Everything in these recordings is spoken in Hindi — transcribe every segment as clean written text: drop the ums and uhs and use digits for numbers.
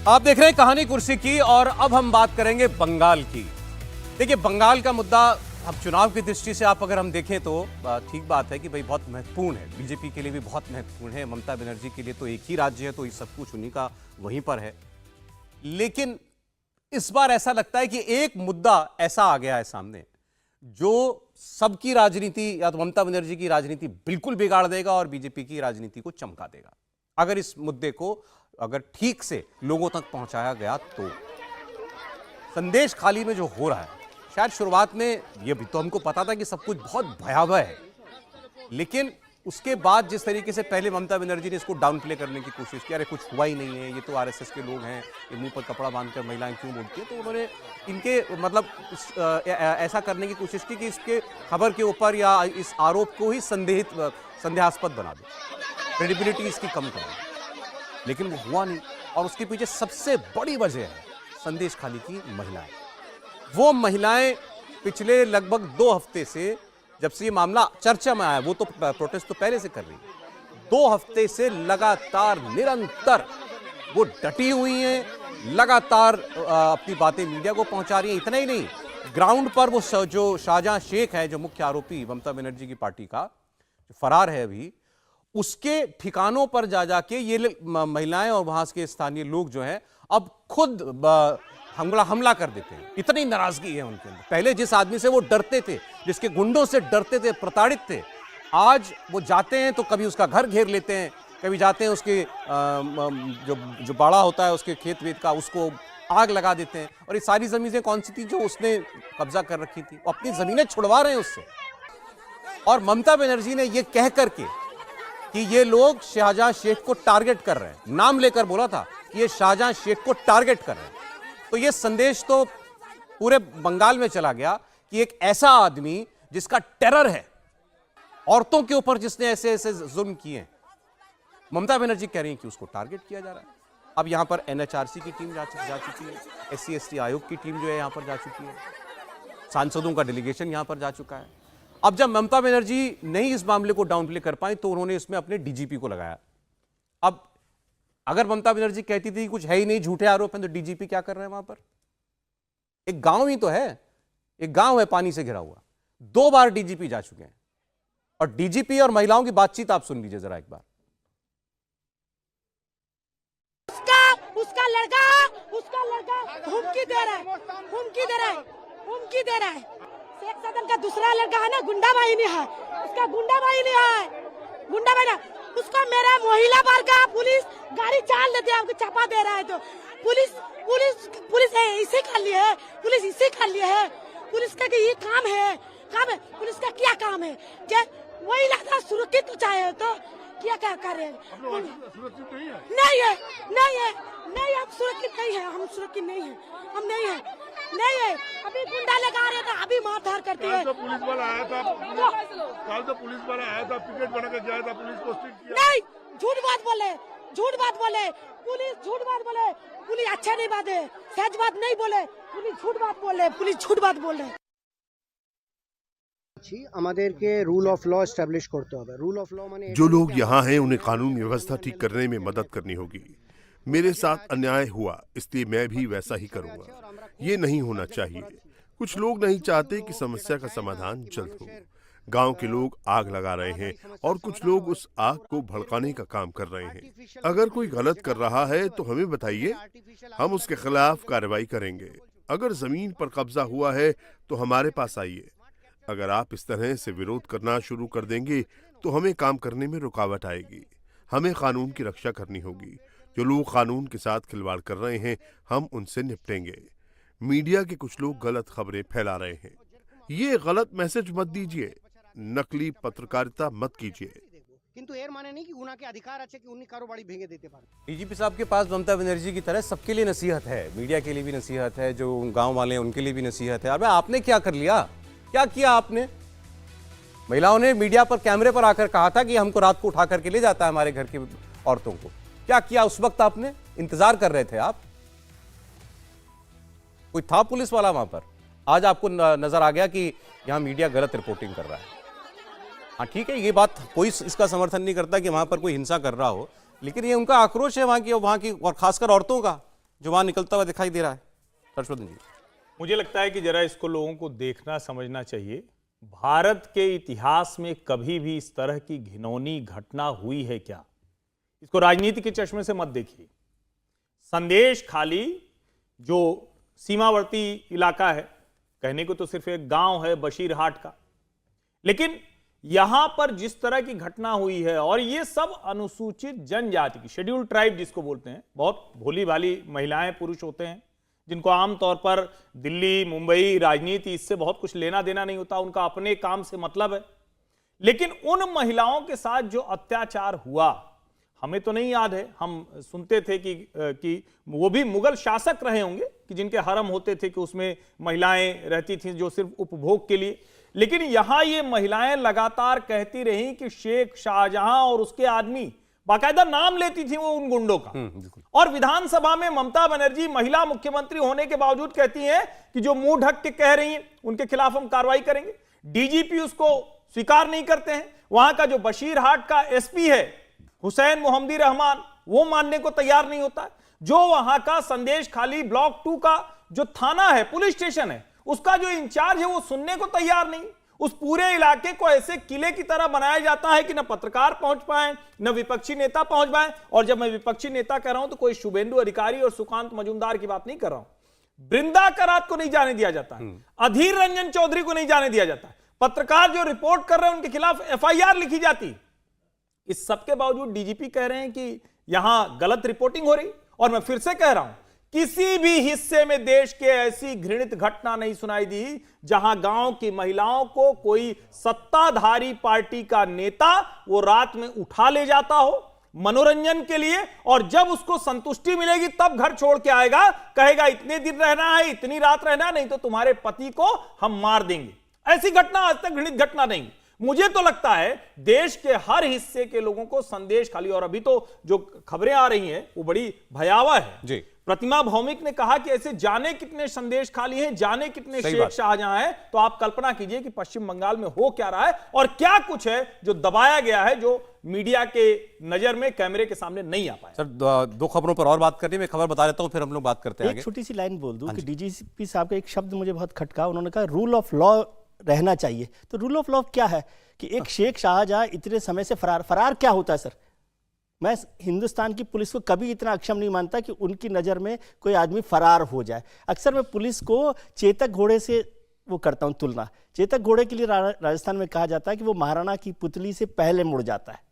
आप देख रहे हैं कहानी कुर्सी की और अब हम बात करेंगे बंगाल की। देखिए, बंगाल का मुद्दा अब चुनाव की दृष्टि से आप अगर हम देखें तो ठीक बात है कि भाई बहुत महत्वपूर्ण है, बीजेपी के लिए भी बहुत महत्वपूर्ण है, ममता बनर्जी के लिए तो एक ही राज्य है तो ये सब कुछ उन्हीं का वहीं पर है। लेकिन इस बार ऐसा लगता है कि एक मुद्दा ऐसा आ गया है सामने जो सबकी राजनीति या तो ममता बनर्जी की राजनीति बिल्कुल बिगाड़ देगा और बीजेपी की राजनीति को चमका देगा। अगर इस मुद्दे को अगर ठीक से लोगों तक पहुंचाया गया तो संदेश खाली में जो हो रहा है, शायद शुरुआत में ये भी तो हमको पता था कि सब कुछ बहुत भयावह है, लेकिन उसके बाद जिस तरीके से पहले ममता बनर्जी ने इसको डाउन प्ले करने की कोशिश की, अरे कुछ हुआ ही नहीं है, ये तो आरएसएस के लोग हैं, ये मुंह पर कपड़ा बांधकर महिलाएं क्यों बोलती हैं, तो उन्होंने इनके मतलब ऐसा करने की कोशिश की कि इसके खबर के ऊपर या इस आरोप को ही संदेहास्पद बना दो, क्रेडिबिलिटी इसकी कम कर दो। लेकिन वो हुआ नहीं और उसके पीछे सबसे बड़ी वजह है संदेश खाली की महिलाएं। वो महिलाएं पिछले लगभग 2 हफ्ते से, जब से ये मामला चर्चा में आया, वो तो प्रोटेस्ट तो पहले से कर रही है, 2 हफ्ते से लगातार निरंतर वो डटी हुई हैं, लगातार अपनी बातें मीडिया को पहुंचा रही हैं। इतना ही नहीं, ग्राउंड पर वो जो शाहजहां शेख है, जो मुख्य आरोपी ममता बनर्जी की पार्टी का, जो फरार है अभी, उसके ठिकानों पर जा जाके ये महिलाएं और वहां के स्थानीय लोग जो हैं अब खुद हमला कर देते हैं। इतनी नाराजगी है उनके अंदर। पहले जिस आदमी से वो डरते थे, जिसके गुंडों से डरते थे, प्रताड़ित थे, आज वो जाते हैं तो कभी उसका घर घेर लेते हैं, कभी जाते हैं उसके जो बाड़ा होता है उसके खेत वेत का, उसको आग लगा देते हैं। और ये सारी जमीनें कौन सी थी जो उसने कब्जा कर रखी थी, वो अपनी जमीनें छुड़वा रहे हैं उससे। और ममता बनर्जी ने ये कह करके कि ये लोग शाहजहां शेख को टारगेट कर रहे हैं, नाम लेकर बोला था कि ये शाहजहां शेख को टारगेट कर रहे हैं। तो ये संदेश तो पूरे बंगाल में चला गया कि एक ऐसा आदमी जिसका टेरर है, औरतों के ऊपर जिसने ऐसे ऐसे जुल्म किए हैं, ममता बनर्जी कह रही हैं कि उसको टारगेट किया जा रहा है। अब यहां पर एनएचआरसी की टीम जा चुकी है, SC/ST आयोग की टीम जो है यहां पर जा चुकी है, सांसदों का डेलीगेशन यहां पर जा चुका है। अब जब ममता बनर्जी नहीं इस मामले को डाउन प्ले कर पाई तो उन्होंने इसमें अपने DGP को लगाया। अब अगर ममता बनर्जी कहती थी कुछ है ही नहीं, झूठे आरोप हैं, तो DGP क्या कर रहे हैं वहां पर? एक गांव ही तो है, एक गांव है पानी से घिरा हुआ, 2 बार DGP जा चुके हैं। और DGP और महिलाओं की बातचीत आप सुन लीजिए जरा एक बार। उसका लड़का हुमकी दे रहा है। शेख सदन का दूसरा लड़का है ना, गुंडा बाहिनी है, उसका गुंडा बाहिनी ना, उसको मेरा महिला बार का पुलिस गाड़ी चाल लेते हैं, आपको छापा दे रहा है। तो पुलिस इसे कर लिए है, पुलिस इसे कर लिए है, पुलिस का ये काम है, पुलिस का क्या काम है? क्या वही लगता सुरक्षित तो चाहे तो क्या करे? सुरक्षित नहीं है, हम सुरक्षित नहीं है, हम सुरक्षित नहीं है। अभी गुंडा लगा रहे थे, अभी मारधार करते हैं। तो पुलिस वाला आया था, कल तो पुलिस वाला आया था, पिकेट बना के गया था, पुलिस को स्ट्रिक्ट किया। नहीं, झूठ बात बोले, पुलिस झूठ बात बोले, पुलिस अच्छा नहीं बात है, सच बात नहीं बोले, पुलिस झूठ बात बोले। रूल ऑफ लॉ एस्टैब्लिश करते हैं। रूल ऑफ लॉ माने जो लोग यहाँ हैं उन्हें कानून व्यवस्था ठीक करने में मदद करनी होगी। मेरे साथ अन्याय हुआ, इसलिए मैं भी वैसा ही करूंगा। ये नहीं होना चाहिए। कुछ लोग नहीं चाहते कि समस्या का समाधान जल्द हो। गांव के लोग आग लगा रहे हैं और कुछ लोग उस आग को भड़काने का काम कर रहे हैं। अगर कोई गलत कर रहा है तो हमें बताइए, हम उसके खिलाफ कार्रवाई करेंगे। अगर जमीन पर कब्जा हुआ है तो हमारे पास आइए। अगर आप इस तरह से विरोध करना शुरू कर देंगे तो हमें काम करने में रुकावट आएगी। हमें कानून की रक्षा करनी होगी। जो लोग कानून के साथ खिलवाड़ कर रहे हैं, हम उनसे निपटेंगे। मीडिया के कुछ लोग गलत खबरें फैला रहे हैं। ये गलत मैसेज मत दीजिए, नकली पत्रकारिता मत कीजिए। किंतु एर माने नहीं कि उनके अधिकार अच्छे कि उन्हीं कारोबारी भेंगे देते पारे। DGP साहब के पास ममता बनर्जी की तरह सबके लिए नसीहत है, मीडिया के लिए भी नसीहत है, जो गाँव वाले हैं उनके लिए भी नसीहत है। अरे आपने क्या कर लिया, क्या किया आपने? महिलाओं ने मीडिया पर कैमरे पर आकर कहा था कि हमको रात को उठा करके ले जाता है हमारे घर की औरतों को। क्या किया उस वक्त आपने? इंतजार कर रहे थे आप? कोई था पुलिस वाला वहां पर? आज आपको नजर आ गया कि यहां मीडिया गलत रिपोर्टिंग कर रहा है। हाँ ठीक है, ये बात कोई इसका समर्थन नहीं करता कि वहां पर कोई हिंसा कर रहा हो, लेकिन ये उनका आक्रोश है वहां की और खासकर औरतों का, जो वहां निकलता हुआ दिखाई दे रहा है। हर्षवर्धन जी, मुझे लगता है कि जरा इसको लोगों को देखना समझना चाहिए। भारत के इतिहास में कभी भी इस तरह की घिनौनी घटना हुई है क्या? इसको राजनीति के चश्मे से मत देखिए। संदेश खाली जो सीमावर्ती इलाका है, कहने को तो सिर्फ एक गांव है बशीरहाट का, लेकिन यहां पर जिस तरह की घटना हुई है, और ये सब अनुसूचित जनजाति की, शेड्यूल्ड ट्राइब जिसको बोलते हैं, बहुत भोली भाली महिलाएं पुरुष होते हैं जिनको आमतौर पर दिल्ली मुंबई राजनीति इससे बहुत कुछ लेना देना नहीं होता, उनका अपने काम से मतलब है। लेकिन उन महिलाओं के साथ जो अत्याचार हुआ, हमें तो नहीं याद है, हम सुनते थे कि वो भी मुगल शासक रहे होंगे कि जिनके हरम होते थे कि उसमें महिलाएं रहती थीं जो सिर्फ उपभोग के लिए। लेकिन यहां ये महिलाएं लगातार कहती रहीं कि शेख शाहजहां और उसके आदमी, बाकायदा नाम लेती थी वो उन गुंडों का। और विधानसभा में ममता बनर्जी महिला मुख्यमंत्री होने के बावजूद कहती हैं कि जो मुंह ढक के कह रही हैं उनके खिलाफ हम कार्रवाई करेंगे। डीजीपी उसको स्वीकार नहीं करते हैं। वहां का जो बशीरहाट का एसपी है हुसैन मोहम्मदी रहमान, वो मानने को तैयार नहीं होता। जो वहां का संदेश खाली ब्लॉक 2 का जो थाना है, पुलिस स्टेशन है, उसका जो इंचार्ज है वो सुनने को तैयार नहीं। उस पूरे इलाके को ऐसे किले की तरह बनाया जाता है कि न पत्रकार पहुंच पाए, न विपक्षी नेता पहुंच पाए। और जब मैं विपक्षी नेता कह रहा हूं तो कोई शुभेंदु अधिकारी और सुकांत मजूमदार की बात नहीं कर रहा हूं। बृंदा करात को नहीं जाने दिया जाता है, अधीर रंजन चौधरी को नहीं जाने दिया जाता, पत्रकार जो रिपोर्ट कर रहे हैं उनके खिलाफ एफआईआर लिखी जाती। इस सबके बावजूद डीजीपी कह रहे हैं कि यहां गलत रिपोर्टिंग हो रही। और मैं फिर से कह रहा हूं, किसी भी हिस्से में देश के ऐसी घृणित घटना नहीं सुनाई दी जहां गांव की महिलाओं को कोई सत्ताधारी पार्टी का नेता वो रात में उठा ले जाता हो मनोरंजन के लिए, और जब उसको संतुष्टि मिलेगी तब घर छोड़ के आएगा, कहेगा इतने दिन रहना है, इतनी रात रहना, नहीं तो तुम्हारे पति को हम मार देंगे। ऐसी घटना आज तक घृणित घटना नहीं। मुझे तो लगता है देश के हर हिस्से के लोगों को संदेश खाली, और अभी तो जो खबरें आ रही हैं वो बड़ी भयावह है जी। प्रतिमा भौमिक ने कहा कि ऐसे जाने कितने संदेश खाली हैं, जाने कितने शेख शाहजहां हैं। तो आप कल्पना कीजिए कि पश्चिम बंगाल में हो क्या रहा है और क्या कुछ है जो दबाया गया है, जो मीडिया के नजर में कैमरे के सामने नहीं आ पाया। सर, दो खबरों पर और बात करनी, मैं खबर बता देता हूं फिर हम लोग बात करते हैं। एक छोटी सी लाइन बोल दूं कि डीजीपी साहब का एक शब्द मुझे बहुत खटका। उन्होंने कहा रूल ऑफ लॉ रहना चाहिए। तो रूल ऑफ लॉ क्या है कि एक शेख शाहजहां इतने समय से फरार क्या होता है सर? मैं हिंदुस्तान की पुलिस को कभी इतना अक्षम नहीं मानता कि उनकी नज़र में कोई आदमी फरार हो जाए। अक्सर मैं पुलिस को चेतक घोड़े से वो करता हूँ तुलना। चेतक घोड़े के लिए राजस्थान में कहा जाता है कि वो महाराणा की पुतली से पहले मुड़ जाता है।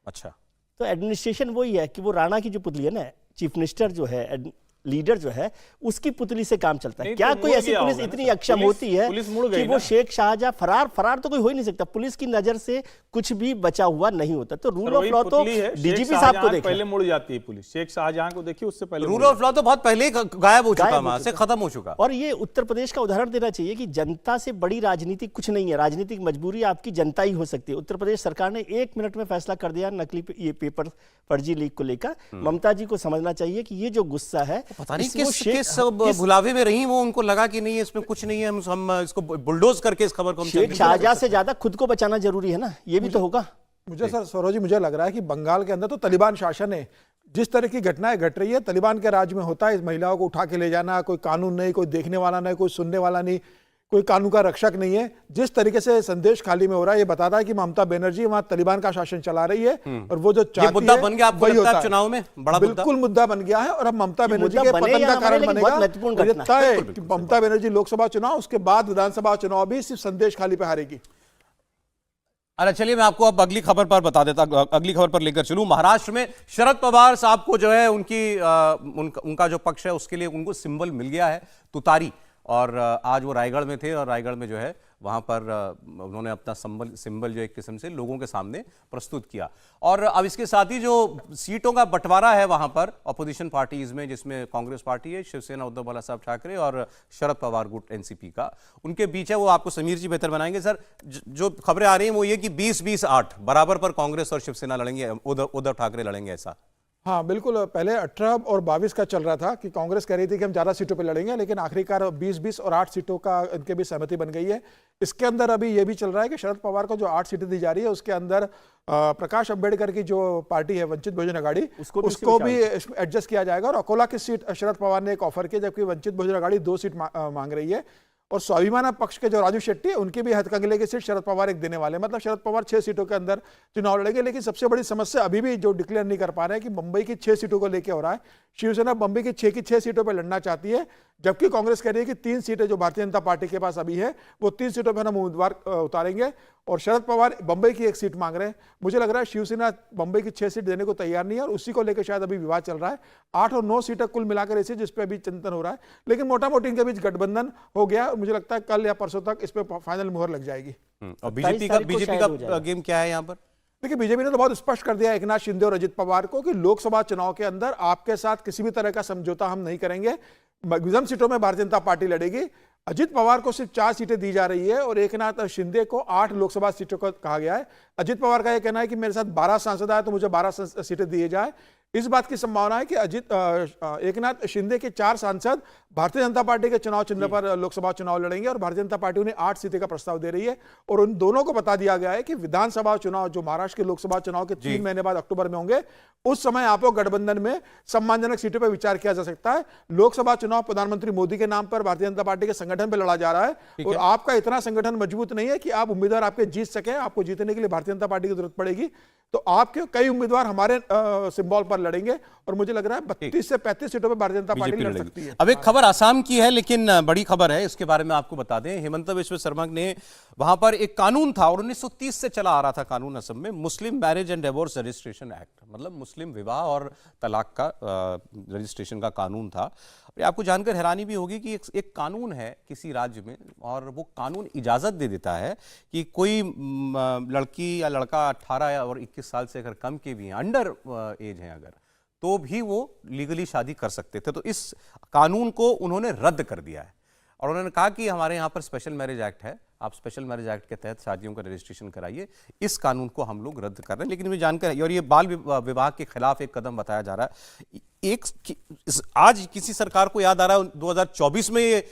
अच्छा, तो एडमिनिस्ट्रेशन वही है कि वो राणा की जो पुतली है ना, चीफ मिनिस्टर जो है, लीडर जो है, उसकी पुतली से काम चलता है। क्या कोई ऐसी पुलिस इतनी अक्षम होती है कि वो शेख शाहजहां फरार तो कोई हो ही नहीं सकता। पुलिस की नजर से कुछ भी बचा हुआ नहीं होता। तो रूल ऑफ लॉ तो डीजीपी साहब को देखिए, पहले मुड़ जाती है पुलिस। शेख शाहजहां को देखिए, उससे पहले रूल ऑफ लॉ तो बहुत पहले गायब हो चुका, वहां से खत्म हो चुका। और ये उत्तर प्रदेश का उदाहरण देना चाहिए कि जनता से बड़ी राजनीति कुछ नहीं है। राजनीतिक मजबूरी आपकी जनता ही हो सकती है। उत्तर प्रदेश सरकार ने 1 मिनट में फैसला कर दिया नकली ये पेपर फर्जी लीक को लेकर। ममता जी को समझना चाहिए कि ये जो गुस्सा है, पता नहीं किस भुलावे में रही वो, उनको लगा कि नहीं इसमें कुछ नहीं है, हम इसको बुलडोज करके इस खबर को शेख शाहजहां से ज्यादा खुद को बचाना जरूरी है ना, ये भी तो होगा। मुझे सर सौरभ जी, मुझे लग रहा है कि बंगाल के अंदर तो तालिबान शासन है। जिस तरह की घटनाएं घट रही है तालिबान के राज में होता है। इस महिलाओं को उठा के ले जाना, कोई कानून नहीं, कोई देखने वाला नहीं, कोई सुनने वाला नहीं, कोई कानून का रक्षक नहीं है। जिस तरीके से संदेश खाली में हो रहा है, ये बताता है कि ममता बनर्जी वहां तालिबान का शासन चला रही है। और वो जो चाहती मुद्दा बन गया, आपको लगता है चुनाव में बड़ा बिल्कुल मुद्दा बन गया है। और अब ममता बनर्जी के पतन का कारण बनेगा। ममता बनर्जी लोकसभा चुनाव, उसके बाद विधानसभा चुनाव भी सिर्फ संदेश खाली पे हारेगी। अरे चलिए, मैं आपको अब अगली खबर पर बता देता, अगली खबर पर लेकर चलूं। महाराष्ट्र में शरद पवार साहब को जो है उनका जो पक्ष है उसके लिए उनको सिंबल मिल गया है, तुतारी। और आज वो रायगढ़ में थे और रायगढ़ में जो है वहां पर उन्होंने अपना सिंबल जो एक किस्म से लोगों के सामने प्रस्तुत किया। और अब इसके साथ ही जो सीटों का बंटवारा है वहां पर अपोजिशन पार्टीज में, जिसमें कांग्रेस पार्टी है, शिवसेना उद्धव बाला साहब ठाकरे और शरद पवार गुट एनसीपी का, उनके बीच है। वो आपको समीर जी बेहतर बनाएंगे। सर, जो खबरें आ रही हैं वो ये कि 20-20-8 बराबर पर कांग्रेस और शिवसेना लड़ेंगे, उद्धव ठाकरे लड़ेंगे, ऐसा हाँ बिल्कुल, पहले 18 और 22 का चल रहा था कि कांग्रेस कह रही थी कि हम ज्यादा सीटों पे लड़ेंगे, लेकिन आखिरकार 20-20 और 8 सीटों का इनके भी सहमति बन गई है। इसके अंदर अभी ये भी चल रहा है कि शरद पवार को जो 8 सीटें दी जा रही है उसके अंदर प्रकाश अंबेडकर की जो पार्टी है वंचित बहुजन अघाड़ी उसको भी एडजस्ट किया जाएगा, और अकोला की सीट शरद पवार ने एक ऑफर की, जबकि वंचित बहुजन अघाड़ी 2 सीट मांग रही है। और स्वाभिमान पक्ष के जो राजू शेट्टी है उनकी भी हथकंगले की सीट शरद पवार एक देने वाले हैं। मतलब शरद पवार 6 सीटों के अंदर चुनाव लड़ेंगे। लेकिन सबसे बड़ी समस्या अभी भी जो डिक्लेयर नहीं कर पा रहे हैं कि मुंबई की 6 सीटों को लेकर हो रहा है। शिवसेना मुंबई की 6 सीटों पर लड़ना चाहती है, जबकि कांग्रेस कह रही है कि 3 सीटें जो भारतीय जनता पार्टी के पास अभी है वो 3 सीटों पर हम उम्मीदवार उतारेंगे, और शरद पवार बंबई की 1 सीट मांग रहे हैं। मुझे लग रहा है शिवसेना बंबई की 6 सीट देने को तैयार नहीं है, और उसी को लेकर शायद अभी विवाद चल रहा है। 8 और 9 सीटें कुल मिलाकर ऐसी जिस पे अभी चिंतन हो रहा है, लेकिन मोटा मोटी इनके बीच गठबंधन हो गया। मुझे लगता है कल या परसों तक इस पे फाइनल मुहर लग जाएगी। और बीजेपी का गेम क्या है यहाँ पर? देखिए, बीजेपी ने तो बहुत स्पष्ट कर दिया एकनाथ शिंदे और अजित पवार को कि लोकसभा चुनाव के अंदर आपके साथ किसी भी तरह का समझौता हम नहीं करेंगे। मैक्सिमम सीटों में भारतीय जनता पार्टी लड़ेगी। अजित पवार को सिर्फ 4 सीटें दी जा रही है और एकनाथ शिंदे को 8 लोकसभा सीटों को कहा गया है। अजित पवार का यह कहना है कि मेरे साथ 12 सांसद आए तो मुझे 12 सीटें दिए जाए। इस बात की संभावना है कि एकनाथ शिंदे के 4 सांसद भारतीय जनता पार्टी के चुनाव चिन्ह पर लोकसभा चुनाव लड़ेंगे, और भारतीय जनता पार्टी उन्हें 8 सीटें का प्रस्ताव दे रही है। और उन दोनों को बता दिया गया है कि विधानसभा चुनाव जो महाराष्ट्र के लोकसभा चुनाव के 3 महीने बाद अक्टूबर में होंगे, उस समय आपको गठबंधन में सम्मानजनक सीटों पर विचार किया जा सकता है। लोकसभा चुनाव प्रधानमंत्री मोदी के नाम पर भारतीय जनता पार्टी के संगठन पर लड़ा जा रहा है, और आपका इतना संगठन मजबूत नहीं है कि आप उम्मीदवार आपके जीत सके। आपको जीतने के लिए भारतीय जनता पार्टी की जरूरत पड़ेगी, तो आपके कई उम्मीदवार हमारे सिंबल पर लड़ेंगे, और मुझे लग रहा है 32 से 35 सीटों पर भारतीय जनता पार्टी लड़ सकती है। अब एक खबर आसाम की है, लेकिन बड़ी खबर है, इसके बारे में आपको बता दें। हेमंत बिस्वा शर्मा ने वहां पर एक कानून था, और 1930 से चला आ रहा था कानून असम में, मुस्लिम marriage and divorce registration act, मतलब मुस्लिम विवाह और तलाक का रजिस्ट्रेशन का कानून था। आपको जानकर हैरानी भी होगी कि एक कानून है किसी राज्य में, और वो कानून इजाजत दे देता है कि कोई लड़की या लड़का 18 और 21 साल से अगर कम के भी हैं, अंडर एज हैं अगर, तो भी वो लीगली शादी कर सकते थे। तो इस कानून को उन्होंने रद्द कर दिया है, और उन्होंने कहा कि हमारे यहाँ पर स्पेशल मैरिज एक्ट है, आप स्पेशल मैरिज एक्ट के तहत शादियों का रजिस्ट्रेशन कराइए। इस कानून को हम लोग रद्द कर रहे हैं। लेकिन मुझे जानकर, और ये बाल विवाह के खिलाफ एक कदम बताया जा रहा है। आज किसी सरकार को याद आ रहा है 2024 में ये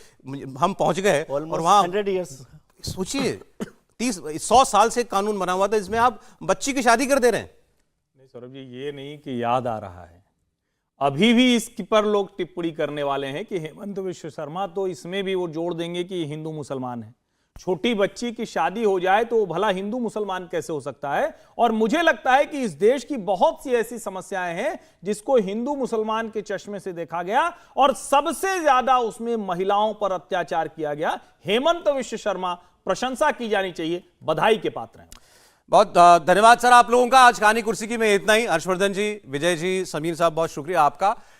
हम पहुंच गए, और वहां 100 इयर्स, सोचिए 100 साल से कानून बना हुआ था, इसमें आप बच्ची की शादी कर दे रहे हैं। नहीं सौरभ जी, ये नहीं कि याद आ रहा है, अभी भी इस पर लोग टिप्पणी करने वाले हैं कि हेमंत बिस्वा शर्मा तो इसमें भी वो जोड़ देंगे कि हिंदू मुसलमान है। छोटी बच्ची की शादी हो जाए तो भला हिंदू मुसलमान कैसे हो सकता है? और मुझे लगता है कि इस देश की बहुत सी ऐसी समस्याएं हैं जिसको हिंदू मुसलमान के चश्मे से देखा गया, और सबसे ज्यादा उसमें महिलाओं पर अत्याचार किया गया। हेमंत बिस्वा शर्मा प्रशंसा की जानी चाहिए, बधाई के पात्र हैं। बहुत धन्यवाद सर आप लोगों का। आज कहानी कुर्सी की में इतना ही। हर्षवर्धन जी, विजय जी, समीर साहब, बहुत शुक्रिया आपका।